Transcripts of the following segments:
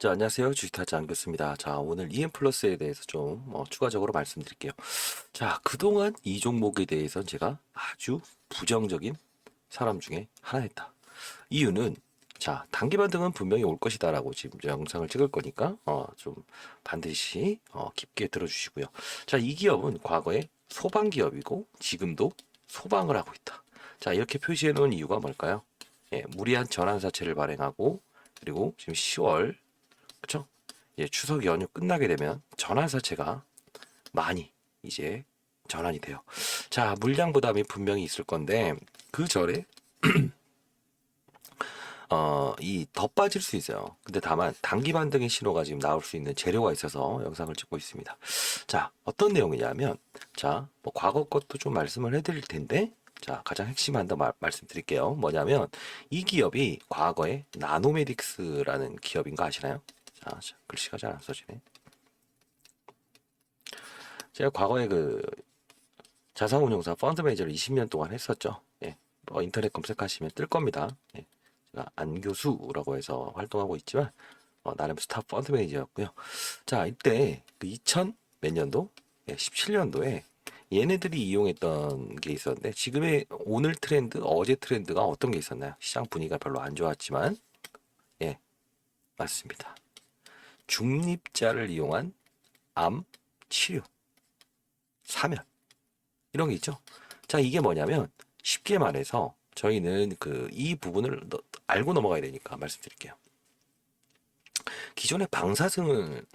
자, 안녕하세요. 주식타자 안교수입니다. 자, 오늘 EM플러스에 대해서 좀 추가적으로 말씀드릴게요. 자, 그동안 이 종목에 대해서는 제가 아주 부정적인 사람 중에 하나였다. 이유는 자, 단기 반등은 분명히 올 것이다라고 지금 영상을 찍을 거니까 좀 반드시 깊게 들어주시고요. 자, 이 기업은 과거에 소방 기업이고 지금도 소방을 하고 있다. 자, 이렇게 표시해 놓은 이유가 뭘까요? 예, 무리한 전환사채를 발행하고 그리고 지금 10월 그쵸? 예, 추석 연휴 끝나게 되면 전환사채가 많이 이제 전환이 돼요. 자, 물량 부담이 분명히 있을 건데 그 절에 이 더 빠질 수 있어요. 근데 다만 단기 반등의 신호가 지금 나올 수 있는 재료가 있어서 영상을 찍고 있습니다. 자, 어떤 내용이냐면 자, 뭐 과거 것도 좀 말씀을 해드릴 텐데 자, 가장 핵심 한번 말씀드릴게요. 뭐냐면 이 기업이 과거에 나노메딕스라는 기업인 거 아시나요? 자, 글씨가 잘 안 써지네. 제가 과거에 그 자산운용사 펀드 매니저를 20년 동안 했었죠. 예. 인터넷 검색하시면 뜰 겁니다. 예. 제가 안교수라고 해서 활동하고 있지만 나름 스타 펀드 매니저였고요. 자, 이때 그 2000 몇 년도? 예, 17년도에 얘네들이 이용했던 게 있었는데 지금의 오늘 트렌드, 어제 트렌드가 어떤 게 있었나요? 시장 분위기가 별로 안 좋았지만 예, 맞습니다. 중립자를 이용한 암 치료, 사면 이런 게 있죠. 자, 이게 뭐냐면 쉽게 말해서 저희는 그 이 부분을 알고 넘어가야 되니까 말씀드릴게요. 기존에 방사능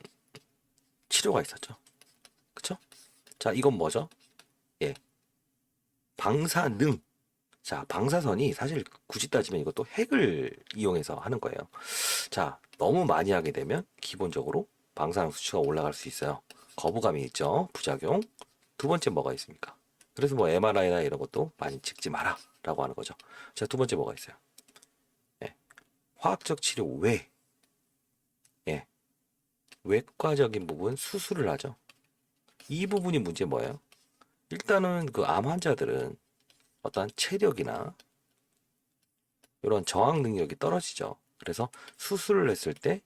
치료가 있었죠. 그쵸? 자, 이건 뭐죠? 예, 방사능. 자, 방사선이 사실 굳이 따지면 이것도 핵을 이용해서 하는 거예요. 자, 너무 많이 하게 되면 기본적으로 방사능 수치가 올라갈 수 있어요. 거부감이 있죠. 부작용. 두 번째 뭐가 있습니까? 그래서 뭐 MRI나 이런 것도 많이 찍지 마라 라고 하는 거죠. 자, 두 번째 뭐가 있어요? 예, 화학적 치료 외, 예, 외과적인 부분 수술을 하죠. 이 부분이 문제 뭐예요? 일단은 그 암 환자들은 어떠한 체력이나 이런 저항 능력이 떨어지죠. 그래서 수술을 했을 때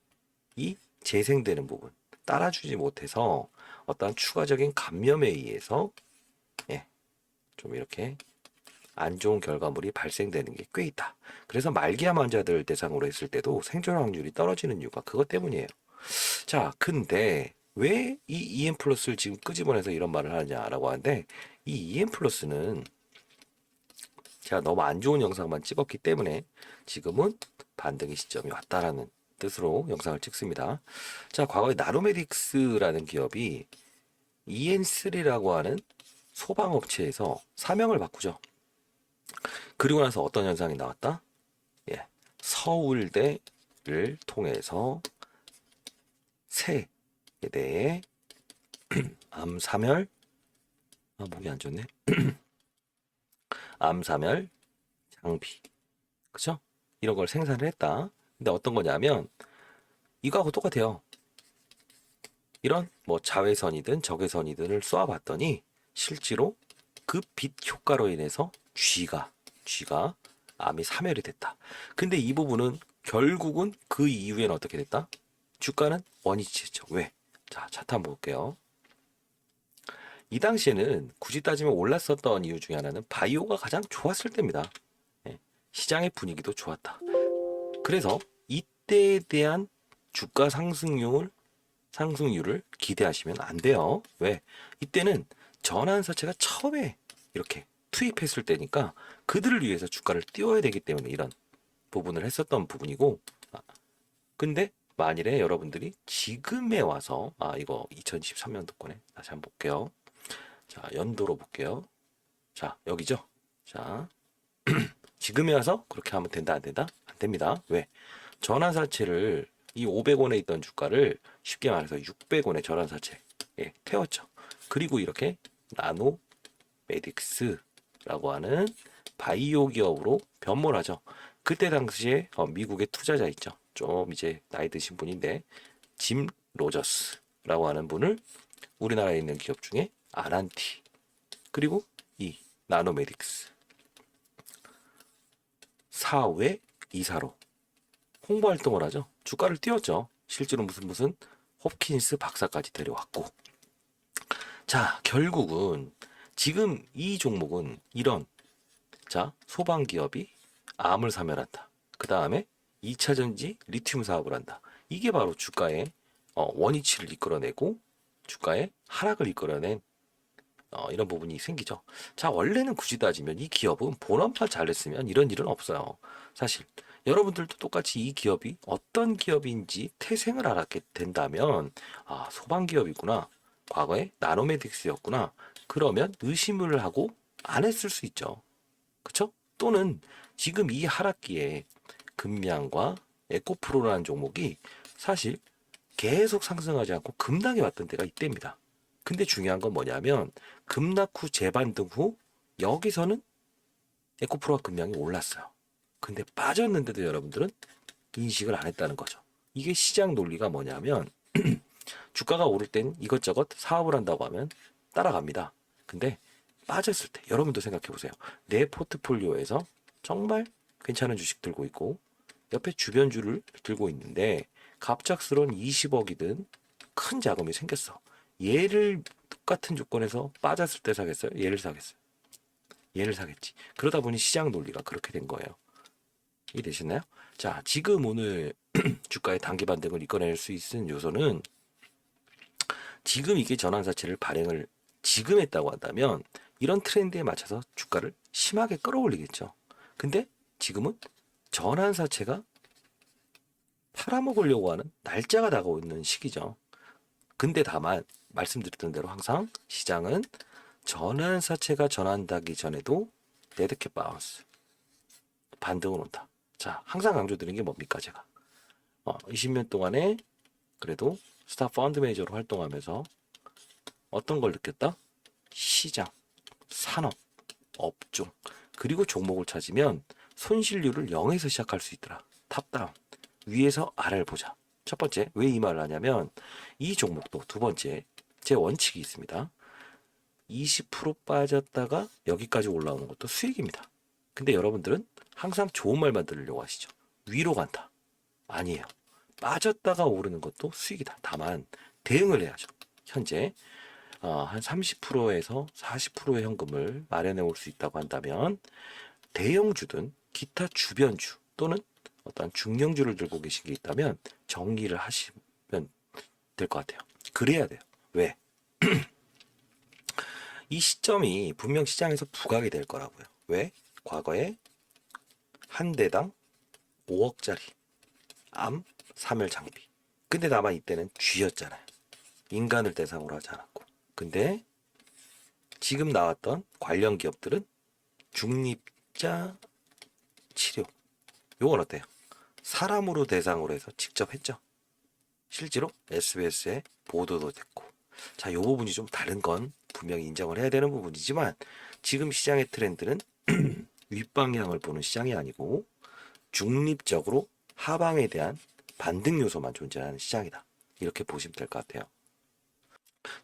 이 재생되는 부분 따라주지 못해서 어떠한 추가적인 감염에 의해서 예, 좀 이렇게 안 좋은 결과물이 발생되는 게 꽤 있다. 그래서 말기암 환자들 대상으로 했을 때도 생존 확률이 떨어지는 이유가 그것 때문이에요. 자, 근데 왜 이 EM 플러스를 지금 끄집어내서 이런 말을 하느냐라고 하는데 이 EM 플러스는 제가 너무 안 좋은 영상만 찍었기 때문에 지금은 반등의 시점이 왔다라는 뜻으로 영상을 찍습니다. 자, 과거에 나노메딕스라는 기업이 EN3라고 하는 소방업체에서 사명을 바꾸죠. 그리고 나서 어떤 현상이 나왔다? 예, 서울대를 통해서 세에 대해 암사멸, 목이 안 좋네. 암사멸 장비, 그쵸? 이런 걸 생산을 했다. 근데 어떤 거냐면 이거하고 똑같아요. 이런 뭐 자외선이든 적외선이든을 쏘아봤더니 실제로 그 빛 효과로 인해서 쥐가 암이 사멸이 됐다. 근데 이 부분은 결국은 그 이후에는 어떻게 됐다? 주가는 원위치했죠. 왜? 자, 차트 한번 볼게요. 이 당시에는 굳이 따지면 올랐었던 이유 중에 하나는 바이오가 가장 좋았을 때입니다. 예, 시장의 분위기도 좋았다. 그래서 이때에 대한 주가 상승률을 기대하시면 안 돼요. 왜? 이때는 전환사채가 처음에 이렇게 투입했을 때니까 그들을 위해서 주가를 띄워야 되기 때문에 이런 부분을 했었던 부분이고, 근데 만일에 여러분들이 지금에 와서 이거 2023년도 거네. 다시 한번 볼게요. 자, 연도로 볼게요. 자, 여기죠. 자, 지금에 와서 그렇게 하면 된다 안 된다? 안 됩니다. 왜? 전환사채를 이 500원에 있던 주가를 쉽게 말해서 600원에 전환사채 태웠죠. 그리고 이렇게 나노 메딕스라고 하는 바이오 기업으로 변모를 하죠. 그때 당시에 미국의 투자자 있죠. 좀 이제 나이 드신 분인데 짐 로저스라고 하는 분을 우리나라에 있는 기업 중에 아난티 그리고 이 나노메딕스 사회 이사로 홍보 활동을 하죠. 주가를 띄웠죠. 실제로 무슨 홉킨스 박사까지 데려왔고. 자, 결국은 지금 이 종목은 이런, 자, 소방기업이 암을 사멸한다. 그 다음에 2차전지 리튬 사업을 한다. 이게 바로 주가의 원위치를 이끌어내고 주가의 하락을 이끌어낸 이런 부분이 생기죠. 자, 원래는 굳이 따지면 이 기업은 본업만 잘했으면 이런 일은 없어요. 사실 여러분들도 똑같이 이 기업이 어떤 기업인지 태생을 알았게 된다면, 아, 소방기업이구나, 과거에 나노메딕스였구나, 그러면 의심을 하고 안 했을 수 있죠. 그쵸? 또는 지금 이 하락기에 금양과 에코프로라는 종목이 사실 계속 상승하지 않고 급락해 왔던 때가 이때입니다. 근데 중요한 건 뭐냐면 급락 후 재반등 후 여기서는 에코프로와 금양이 올랐어요. 근데 빠졌는데도 여러분들은 인식을 안 했다는 거죠. 이게 시장 논리가 뭐냐면 주가가 오를 땐 이것저것 사업을 한다고 하면 따라갑니다. 근데 빠졌을 때 여러분도 생각해 보세요. 내 포트폴리오에서 정말 괜찮은 주식 들고 있고 옆에 주변주를 들고 있는데 갑작스러운 20억이든 큰 자금이 생겼어. 얘를 똑같은 조건에서 빠졌을 때 사겠어요? 얘를 사겠어요? 얘를 사겠지. 그러다 보니 시장 논리가 그렇게 된 거예요. 이해되셨나요? 자, 지금 오늘 주가의 단기 반등을 이끌어낼 수 있는 요소는 지금 이게 전환사채를 발행을 지금 했다고 한다면 이런 트렌드에 맞춰서 주가를 심하게 끌어올리겠죠. 근데 지금은 전환사채가 팔아먹으려고 하는 날짜가 다가오고 있는 시기죠. 근데 다만 말씀드렸던 대로 항상 시장은 전환사채가 전환되기 전에도 데드캣 바운스 반등은 온다. 자, 항상 강조드리는 게 뭡니까 제가 20년 동안에 그래도 스타 펀드 매니저로 활동하면서 어떤 걸 느꼈다? 시장, 산업, 업종, 그리고 종목을 찾으면 손실률을 0에서 시작할 수 있더라. 탑다운, 위에서 아래를 보자. 첫 번째, 왜 이 말을 하냐면 이 종목도 두 번째, 제 원칙이 있습니다. 20% 빠졌다가 여기까지 올라오는 것도 수익입니다. 근데 여러분들은 항상 좋은 말만 들으려고 하시죠. 위로 간다. 아니에요. 빠졌다가 오르는 것도 수익이다. 다만 대응을 해야죠. 현재 한 30%에서 40%의 현금을 마련해 올 수 있다고 한다면 대형주든 기타 주변주 또는 어떤 중량주를 들고 계신 게 있다면 정리를 하시면 될 것 같아요. 그래야 돼요. 왜? 이 시점이 분명 시장에서 부각이 될 거라고요. 왜? 과거에 한 대당 5억짜리 암 사멸 장비. 근데 다만 이때는 쥐였잖아요. 인간을 대상으로 하지 않았고. 근데 지금 나왔던 관련 기업들은 중립자 치료. 요건 어때요? 사람으로 대상으로 해서 직접 했죠. 실제로 SBS에 보도도 됐고. 자, 요 부분이 좀 다른 건 분명히 인정을 해야 되는 부분이지만 지금 시장의 트렌드는 윗방향을 보는 시장이 아니고 중립적으로 하방에 대한 반등 요소만 존재하는 시장이다. 이렇게 보시면 될 것 같아요.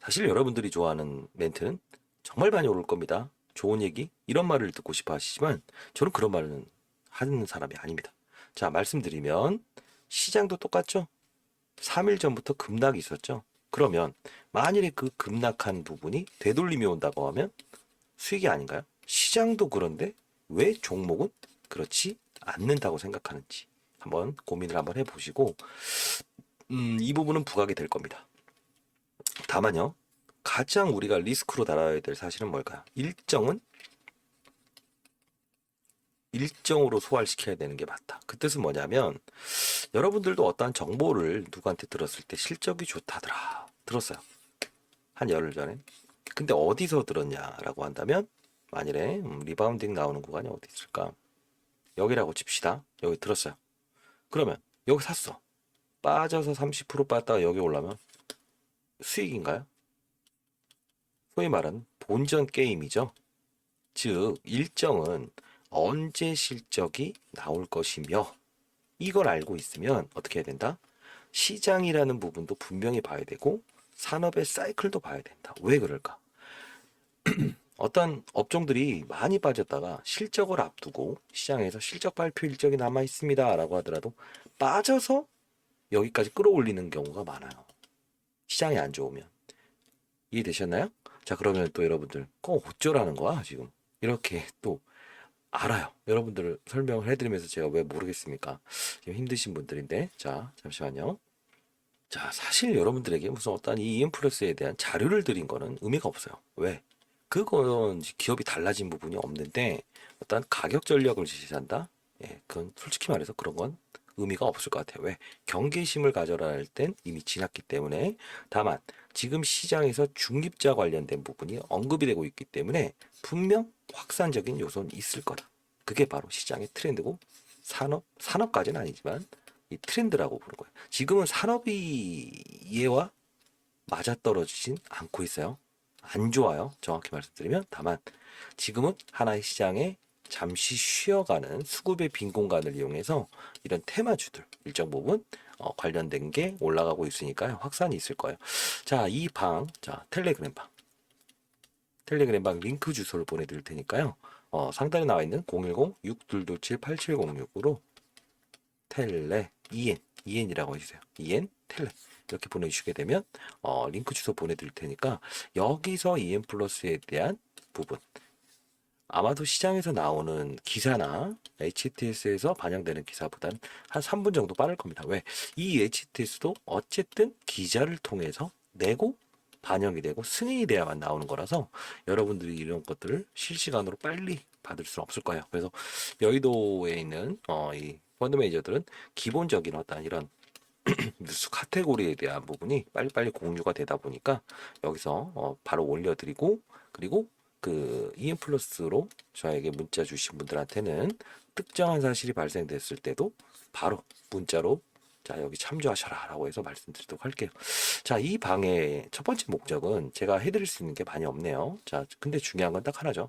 사실 여러분들이 좋아하는 멘트는 정말 많이 오를 겁니다. 좋은 얘기 이런 말을 듣고 싶어 하시지만 저는 그런 말은 하는 사람이 아닙니다. 자, 말씀드리면 시장도 똑같죠. 3일 전부터 급락이 있었죠. 그러면 만일에 그 급락한 부분이 되돌림이 온다고 하면 수익이 아닌가요? 시장도 그런데 왜 종목은 그렇지 않는다고 생각하는지 한번 고민을 한번 해보시고 이 부분은 부각이 될 겁니다. 다만요, 가장 우리가 리스크로 다뤄야 될 사실은 뭘까요? 일정으로 소화시켜야 되는 게 맞다. 그 뜻은 뭐냐면 여러분들도 어떠한 정보를 누구한테 들었을 때 실적이 좋다더라 들었어요. 한 열흘 전에. 근데 어디서 들었냐라고 한다면 만일에 리바운딩 나오는 구간이 어디 있을까? 여기라고 칩시다. 여기 들었어요. 그러면 여기 샀어. 빠져서 30% 빠졌다가 여기 올라면 수익인가요? 소위 말하는 본전 게임이죠. 즉 일정은 언제 실적이 나올 것이며 이걸 알고 있으면 어떻게 해야 된다? 시장이라는 부분도 분명히 봐야 되고 산업의 사이클도 봐야 된다. 왜 그럴까? 어떤 업종들이 많이 빠졌다가 실적을 앞두고 시장에서 실적 발표 일정이 남아 있습니다 라고 하더라도 빠져서 여기까지 끌어올리는 경우가 많아요. 시장이 안 좋으면. 이해되셨나요? 자, 그러면 또 여러분들, 어쩌라는 거야, 지금. 이렇게 또 알아요. 여러분들 설명을 해드리면서 제가 왜 모르겠습니까? 지금 힘드신 분들인데. 자, 잠시만요. 자, 사실 여러분들에게 무슨 어떤 이 EM플러스에 대한 자료를 드린 거는 의미가 없어요. 왜? 그건 기업이 달라진 부분이 없는데 어떤 가격 전략을 지시한다? 예, 그건 솔직히 말해서 그런 건 의미가 없을 것 같아요. 왜? 경계심을 가져라 할 땐 이미 지났기 때문에. 다만 지금 시장에서 중립자 관련된 부분이 언급이 되고 있기 때문에 분명 확산적인 요소는 있을 거다. 그게 바로 시장의 트렌드고 산업까지는 아니지만 이 트렌드라고 부르는 거예요. 지금은 산업이 이해와 맞아떨어지진 않고 있어요. 안 좋아요. 정확히 말씀드리면. 다만 지금은 하나의 시장에 잠시 쉬어가는 수급의 빈 공간을 이용해서 이런 테마주들 일정 부분 관련된 게 올라가고 있으니까요. 확산이 있을 거예요. 자, 이 방, 자, 텔레그램 방 링크 주소를 보내드릴 테니까요. 상단에 나와 있는 010-6227-8706으로 텔레 EN이라고 해주세요. EN 텔레 이렇게 보내주시게 되면 링크 주소 보내드릴 테니까 여기서 EN 플러스에 대한 부분 아마도 시장에서 나오는 기사나 HTS에서 반영되는 기사보다는 한 3분 정도 빠를 겁니다. 왜? 이 HTS도 어쨌든 기자를 통해서 내고 반영이 되고 승인이 돼야만 나오는 거라서 여러분들이 이런 것들을 실시간으로 빨리 받을 수는 없을 거예요. 그래서 여의도에 있는 이 펀드 매니저들은 기본적인 어떤 이런 뉴스 카테고리에 대한 부분이 빨리빨리 공유가 되다 보니까 여기서 바로 올려드리고 그리고 그 EM 플러스로 저에게 문자 주신 분들한테는 특정한 사실이 발생됐을 때도 바로 문자로 자 여기 참조하셔라 라고 해서 말씀드리도록 할게요. 자, 이 방의 첫 번째 목적은 제가 해드릴 수 있는 게 많이 없네요. 자, 근데 중요한 건 딱 하나죠.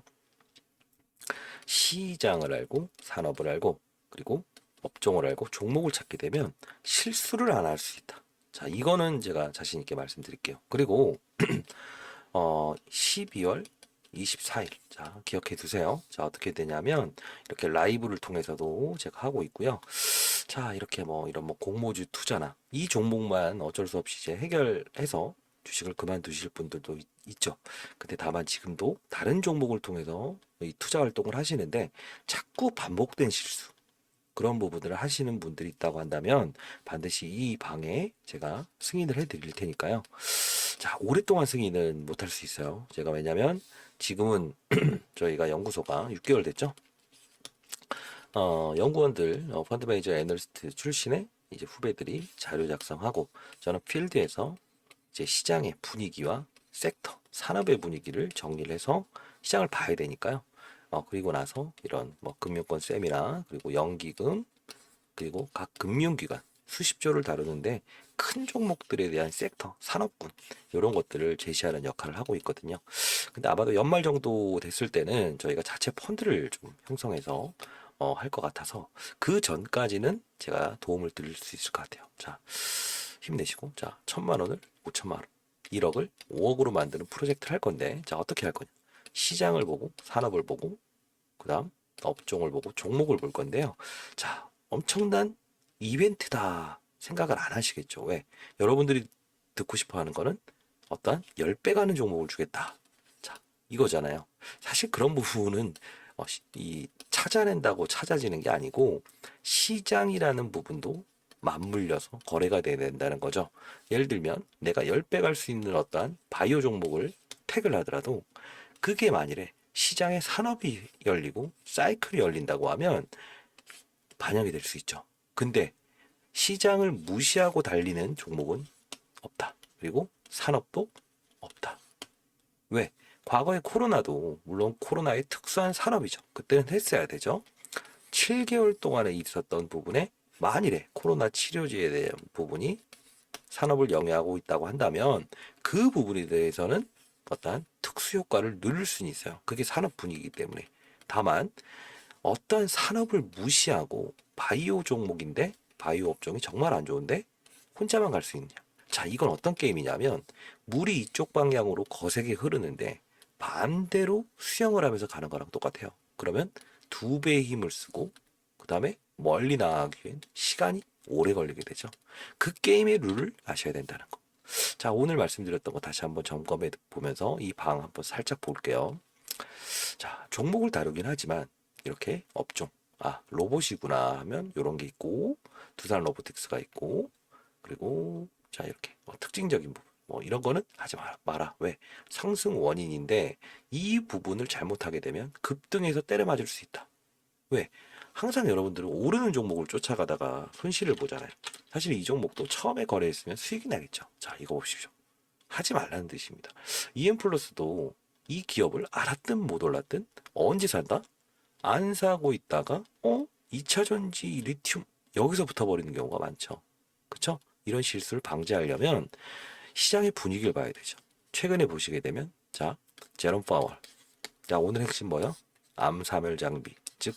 시장을 알고 산업을 알고 그리고 업종을 알고 종목을 찾게 되면 실수를 안 할 수 있다. 자, 이거는 제가 자신 있게 말씀드릴게요. 그리고 12월 24일. 자, 기억해 두세요. 자, 어떻게 되냐면 이렇게 라이브를 통해서도 제가 하고 있고요. 자, 이렇게 뭐 이런 뭐 공모주 투자나 이 종목만 어쩔 수 없이 이제 해결해서 주식을 그만두실 분들도 있죠. 근데 다만 지금도 다른 종목을 통해서 이 투자 활동을 하시는데 자꾸 반복된 실수 그런 부분들을 하시는 분들이 있다고 한다면 반드시 이 방에 제가 승인을 해드릴 테니까요. 자, 오랫동안 승인은 못할 수 있어요. 제가 왜냐면 지금은 저희가 연구소가 6개월 됐죠. 연구원들, 펀드 매니저 애널리스트 출신의 이제 후배들이 자료 작성하고 저는 필드에서 이제 시장의 분위기와 섹터, 산업의 분위기를 정리를 해서 시장을 봐야 되니까요. 그리고 나서 이런 뭐 금융권 쌤이나 그리고 연기금 그리고 각 금융기관 수십 조를 다루는데 큰 종목들에 대한 섹터, 산업군 이런 것들을 제시하는 역할을 하고 있거든요. 근데 아마도 연말 정도 됐을 때는 저희가 자체 펀드를 좀 형성해서 할 것 같아서 그 전까지는 제가 도움을 드릴 수 있을 것 같아요. 자, 힘내시고 자 1,000만 원을 5,000만 원, 1억을 5억으로 만드는 프로젝트를 할 건데 자 어떻게 할 거냐? 시장을 보고 산업을 보고 그다음 업종을 보고 종목을 볼 건데요. 자, 엄청난 이벤트다 생각을 안 하시겠죠. 왜? 여러분들이 듣고 싶어 하는 거는 어떤 10배 가는 종목을 주겠다. 자, 이거잖아요. 사실 그런 부분은 이 찾아낸다고 찾아지는 게 아니고 시장이라는 부분도 맞물려서 거래가 돼야 된다는 거죠. 예를 들면 내가 10배 갈 수 있는 어떠한 바이오 종목을 택을 하더라도 그게 만일에 시장의 산업이 열리고 사이클이 열린다고 하면 반영이 될 수 있죠. 근데 시장을 무시하고 달리는 종목은 없다. 그리고 산업도 없다. 왜? 과거의 코로나도 물론 코로나의 특수한 산업이죠. 그때는 했어야 되죠. 7개월 동안에 있었던 부분에 만일에 코로나 치료제에 대한 부분이 산업을 영위하고 있다고 한다면 그 부분에 대해서는 어떠한 특수 효과를 누릴 수는 있어요. 그게 산업 분위기이기 때문에. 다만 어떤 산업을 무시하고 바이오 종목인데 바이오 업종이 정말 안 좋은데 혼자만 갈 수 있느냐. 자, 이건 어떤 게임이냐면 물이 이쪽 방향으로 거세게 흐르는데 반대로 수영을 하면서 가는 거랑 똑같아요. 그러면 두 배의 힘을 쓰고 그 다음에 멀리 나가기엔 시간이 오래 걸리게 되죠. 그 게임의 룰을 아셔야 된다는 거. 자, 오늘 말씀드렸던 거 다시 한번 점검해 보면서 이 방 한번 살짝 볼게요. 자, 종목을 다루긴 하지만 이렇게 업종, 로봇이구나 하면 이런 게 있고, 두산 로보틱스가 있고, 그리고 자, 이렇게 특징적인 부분, 이런 거는 하지 마라. 왜? 상승 원인인데 이 부분을 잘못하게 되면 급등해서 때려 맞을 수 있다. 왜? 항상 여러분들은 오르는 종목을 쫓아가다가 손실을 보잖아요. 사실 이 종목도 처음에 거래했으면 수익이 나겠죠. 자, 이거 보십시오. 하지 말라는 뜻입니다. EM플러스도 이 기업을 알았든 못 올랐든 언제 산다? 안 사고 있다가 2차전지 리튬 여기서 붙어버리는 경우가 많죠. 그쵸? 이런 실수를 방지하려면 시장의 분위기를 봐야 되죠. 최근에 보시게 되면 자, 제롬 파월. 자, 오늘 핵심 뭐요? 암사멸 장비, 즉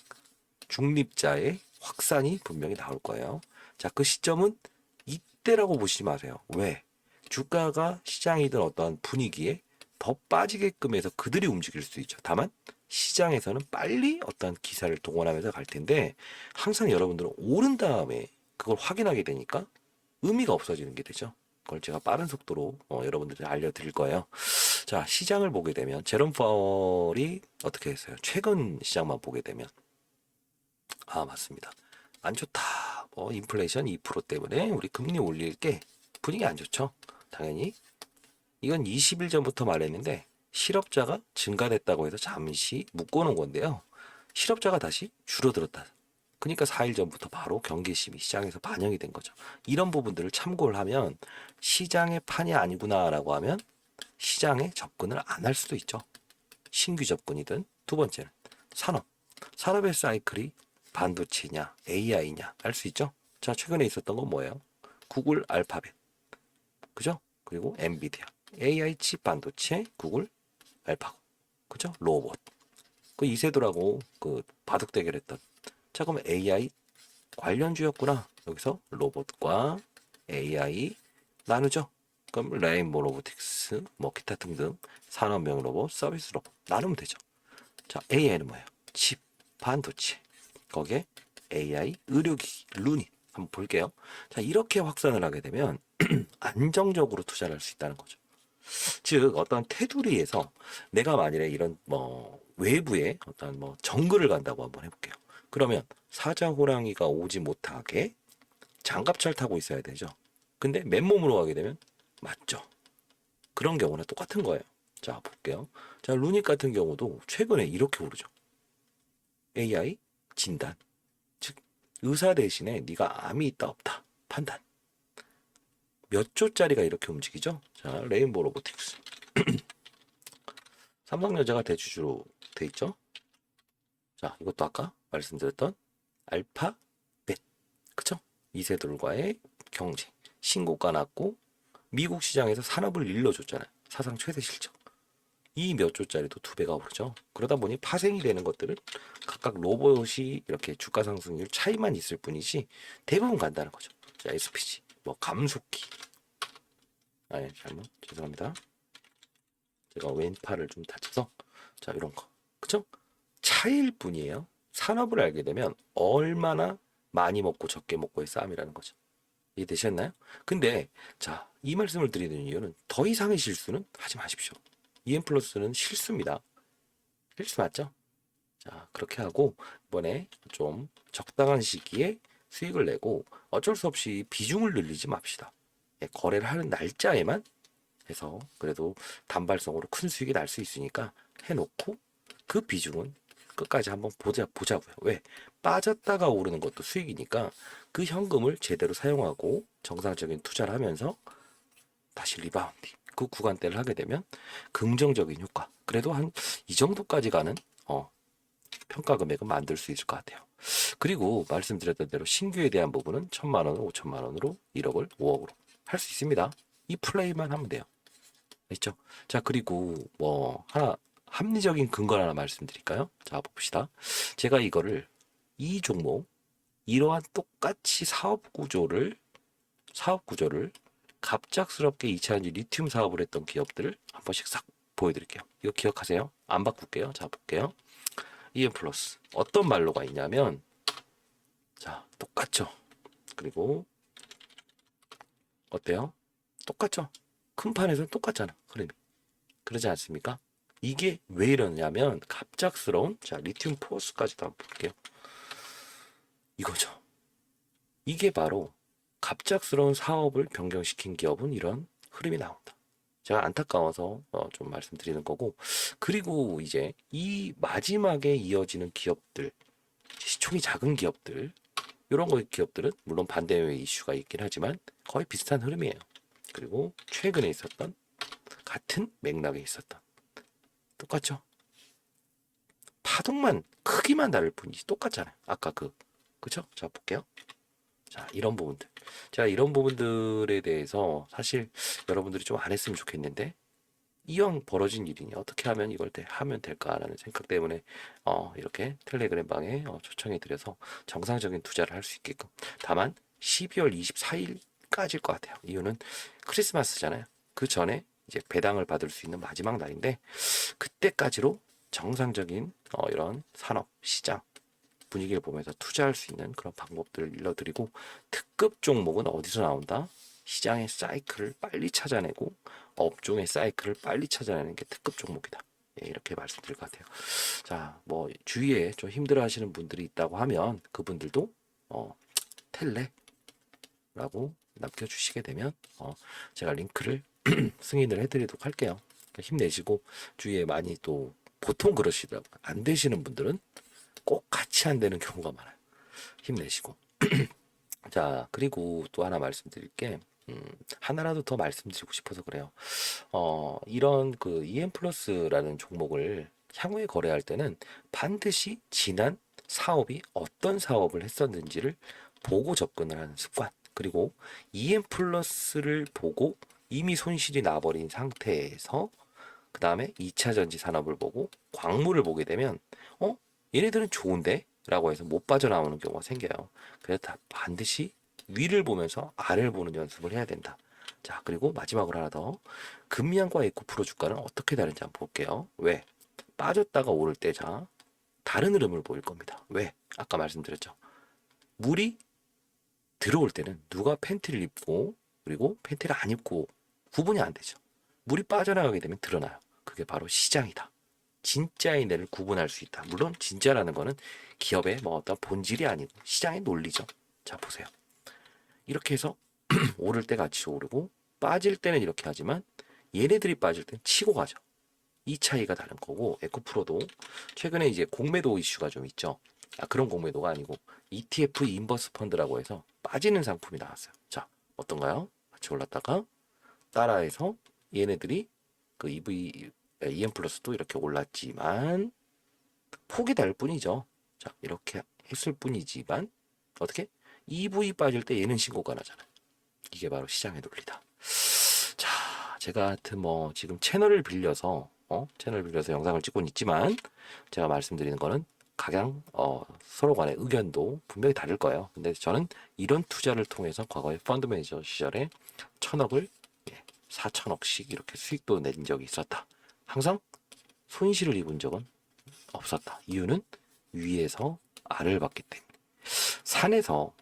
중립자의 확산이 분명히 나올 거예요. 자, 그 시점은 이때라고 보시지 마세요. 왜? 주가가 시장이든 어떠한 분위기에 더 빠지게끔 해서 그들이 움직일 수 있죠. 다만 시장에서는 빨리 어떠한 기사를 동원하면서 갈 텐데 항상 여러분들은 오른 다음에 그걸 확인하게 되니까 의미가 없어지는 게 되죠. 그걸 제가 빠른 속도로 여러분들한테 알려드릴 거예요. 자, 시장을 보게 되면 제롬 파월이 어떻게 했어요? 최근 시장만 보게 되면 맞습니다. 안 좋다. 인플레이션 2% 때문에 우리 금리 올릴 게 분위기 안 좋죠. 당연히 이건 20일 전부터 말했는데 실업자가 증가됐다고 해서 잠시 묶어놓은 건데요. 실업자가 다시 줄어들었다. 그러니까 4일 전부터 바로 경계심이 시장에서 반영이 된 거죠. 이런 부분들을 참고를 하면 시장의 판이 아니구나라고 하면 시장에 접근을 안 할 수도 있죠. 신규 접근이든 두 번째는 산업의 사이클이 반도체냐 AI냐 알 수 있죠. 자, 최근에 있었던 건 뭐예요? 구글 알파벳, 그죠? 그리고 엔비디아 AI 칩 반도체 구글 알파고, 그죠? 로봇 그 이세돌하고 그 바둑 대결했던. 자, 그럼 AI 관련주였구나. 여기서 로봇과 AI 나누죠. 그럼 레인보 로보틱스 기타 등등 산업용 로봇, 서비스 로봇 나누면 되죠. 자, AI는 뭐예요? 칩, 반도체. 거기에 AI, 의료기기, 루닛 한번 볼게요. 자, 이렇게 확산을 하게 되면 안정적으로 투자를 할 수 있다는 거죠. 즉 어떤 테두리에서 내가 만일에 이런 외부에 어떤 정글을 간다고 한번 해볼게요. 그러면 사자호랑이가 오지 못하게 장갑차를 타고 있어야 되죠. 근데 맨몸으로 가게 되면 맞죠. 그런 경우는 똑같은 거예요. 자, 볼게요. 자, 루닛 같은 경우도 최근에 이렇게 오르죠. AI 진단, 즉 의사 대신에 네가 암이 있다 없다 판단. 몇 조짜리가 이렇게 움직이죠. 자, 레인보우 로보틱스. 삼성전자가 대주주로 돼 있죠. 자, 이것도 아까 말씀드렸던 알파벳, 그쵸? 이세돌과의 경쟁, 신고가 났고 미국 시장에서 산업을 일러줬잖아요. 사상 최대 실적. 이 몇 조짜리도 2배가 오르죠. 그러다 보니 파생이 되는 것들은 각각 로봇이 이렇게 주가 상승률 차이만 있을 뿐이지 대부분 간다는 거죠. 자, SPG, 감속기. 잘못, 죄송합니다. 제가 왼팔을 좀 다쳐서. 자, 이런 거. 그쵸? 차이일 뿐이에요. 산업을 알게 되면 얼마나 많이 먹고 적게 먹고의 싸움이라는 거죠. 이해되셨나요? 근데 자, 이 말씀을 드리는 이유는 더 이상의 실수는 하지 마십시오. EM플러스는 실수입니다. 실수 맞죠? 자, 그렇게 하고 이번에 좀 적당한 시기에 수익을 내고 어쩔 수 없이 비중을 늘리지 맙시다. 거래를 하는 날짜에만 해서 그래도 단발성으로 큰 수익이 날 수 있으니까 해놓고 그 비중은 끝까지 한번 보자고요. 왜? 빠졌다가 오르는 것도 수익이니까 그 현금을 제대로 사용하고 정상적인 투자를 하면서 다시 리바운딩 그 구간대를 하게 되면 긍정적인 효과. 그래도 한 이 정도까지 가는 평가 금액은 만들 수 있을 것 같아요. 그리고 말씀드렸던 대로 신규에 대한 부분은 1,000만 원, 5천만 원으로 1억을 5억으로 할 수 있습니다. 이 플레이만 하면 돼요. 있죠? 자, 그리고 하나 합리적인 근거 하나 말씀드릴까요? 자, 봅시다. 제가 이 종목 이러한 똑같이 사업 구조를 갑작스럽게 2차전지 리튬 사업을 했던 기업들을 한 번씩 싹 보여드릴게요. 이거 기억하세요? 안 바꿀게요. 자, 볼게요. EM플러스 어떤 말로가 있냐면 자, 똑같죠? 그리고 어때요? 똑같죠? 큰 판에서는 똑같잖아, 흐름이. 그러지 않습니까? 이게 왜 이러냐면 갑작스러운, 자, 리튬 포스까지도 한번 볼게요. 이거죠. 이게 바로 갑작스러운 사업을 변경시킨 기업은 이런 흐름이 나온다. 제가 안타까워서 좀 말씀드리는 거고, 그리고 이제 이 마지막에 이어지는 기업들, 시총이 작은 기업들, 이런 거 기업들은 물론 반대의 이슈가 있긴 하지만 거의 비슷한 흐름이에요. 그리고 최근에 있었던 같은 맥락에 있었던 똑같죠? 파동만 크기만 다를 뿐이지 똑같잖아요. 아까 그죠? 자 볼게요. 자 이런 부분들, 제가 이런 부분들에 대해서 사실 여러분들이 좀 안 했으면 좋겠는데 이왕 벌어진 일이니 어떻게 하면 이걸 하면 될까라는 생각 때문에 이렇게 텔레그램 방에 초청해 드려서 정상적인 투자를 할 수 있게끔. 다만 12월 24일까지일 것 같아요. 이유는 크리스마스잖아요. 그 전에 이제 배당을 받을 수 있는 마지막 날인데 그때까지로 정상적인 이런 산업 시장 분위기를 보면서 투자할 수 있는 그런 방법들을 일러드리고, 특급 종목은 어디서 나온다? 시장의 사이클을 빨리 찾아내고 업종의 사이클을 빨리 찾아내는 게 특급 종목이다. 예, 이렇게 말씀드릴 것 같아요. 자, 뭐 주위에 좀 힘들어하시는 분들이 있다고 하면 그분들도 텔레라고 남겨주시게 되면 제가 링크를 승인을 해드리도록 할게요. 그러니까 힘내시고, 주위에 많이 또 보통 그러시더라고요. 안 되시는 분들은 꼭 같이 안 되는 경우가 많아요. 힘내시고. 자, 그리고 또 하나 말씀드릴 게, 하나라도 더 말씀드리고 싶어서 그래요. 이런 그 EM 플러스라는 종목을 향후에 거래할 때는 반드시 지난 사업이 어떤 사업을 했었는지를 보고 접근을 하는 습관. 그리고 EM 플러스를 보고 이미 손실이 나버린 상태에서 그 다음에 2차 전지 산업을 보고 광물을 보게 되면 얘네들은 좋은데? 라고 해서 못 빠져나오는 경우가 생겨요. 그래서 다 반드시 위를 보면서 아래를 보는 연습을 해야 된다. 자, 그리고 마지막으로 하나 더. 금양과 에코프로 주가는 어떻게 다른지 한번 볼게요. 왜? 빠졌다가 오를 때, 자, 다른 흐름을 보일 겁니다. 왜? 아까 말씀드렸죠. 물이 들어올 때는 누가 팬티를 입고 그리고 팬티를 안 입고 구분이 안 되죠. 물이 빠져나가게 되면 드러나요. 그게 바로 시장이다. 진짜의 내를 구분할 수 있다. 물론 진짜라는 거는 기업의 뭐 어떤 본질이 아니고 시장의 논리죠. 자 보세요. 이렇게 해서 오를 때 같이 오르고 빠질 때는 이렇게 하지만 얘네들이 빠질 땐 치고 가죠. 이 차이가 다른 거고, 에코프로도 최근에 이제 공매도 이슈가 좀 있죠. 그런 공매도가 아니고 ETF 인버스 펀드라고 해서 빠지는 상품이 나왔어요. 자 어떤가요? 같이 올랐다가 따라해서 얘네들이 그 EM 플러스도 이렇게 올랐지만 폭이 다를 뿐이죠. 자 이렇게 했을 뿐이지만 어떻게? EV 빠질 때 얘는 신고가 나잖아요. 이게 바로 시장의 논리다. 자, 제가 하여튼 뭐 지금 채널을 빌려서 영상을 찍고는 있지만 제가 말씀드리는 거는 각양 서로 간의 의견도 분명히 다를 거예요. 근데 저는 이런 투자를 통해서 과거에 펀드 매니저 시절에 1,000억을 4,000억씩 이렇게 수익도 낸 적이 있었다. 항상 손실을 입은 적은 없었다. 이유는 위에서 아래를 봤기 때문에. 산에서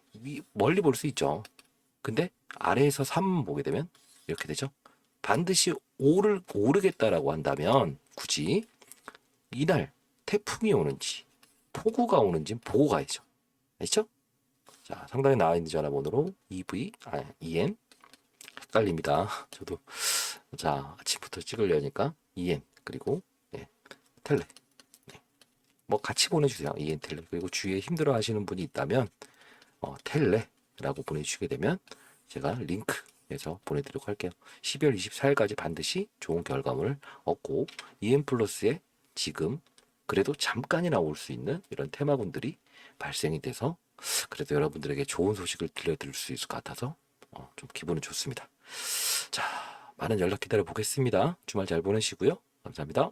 멀리 볼 수 있죠. 근데 아래에서 산 보게 되면 이렇게 되죠. 반드시 오르겠다라고 한다면 굳이 이날 태풍이 오는지 폭우가 오는지 보고 가야죠. 아시죠? 자, 상단에 나와 있는 전화번호로 EN 헷갈립니다. 저도 자 아침부터 찍으려니까 EN 그리고 텔레 뭐 같이 보내주세요. EN 텔레. 그리고 주위에 힘들어하시는 분이 있다면 텔레라고 보내주시게 되면 제가 링크에서 보내드리도록 할게요. 12월 24일까지 반드시 좋은 결과물을 얻고 EM 플러스에 지금 그래도 잠깐이나 올 수 있는 이런 테마군들이 발생이 돼서 그래도 여러분들에게 좋은 소식을 들려드릴 수 있을 것 같아서 좀 기분은 좋습니다. 자, 많은 연락 기다려 보겠습니다. 주말 잘 보내시고요. 감사합니다.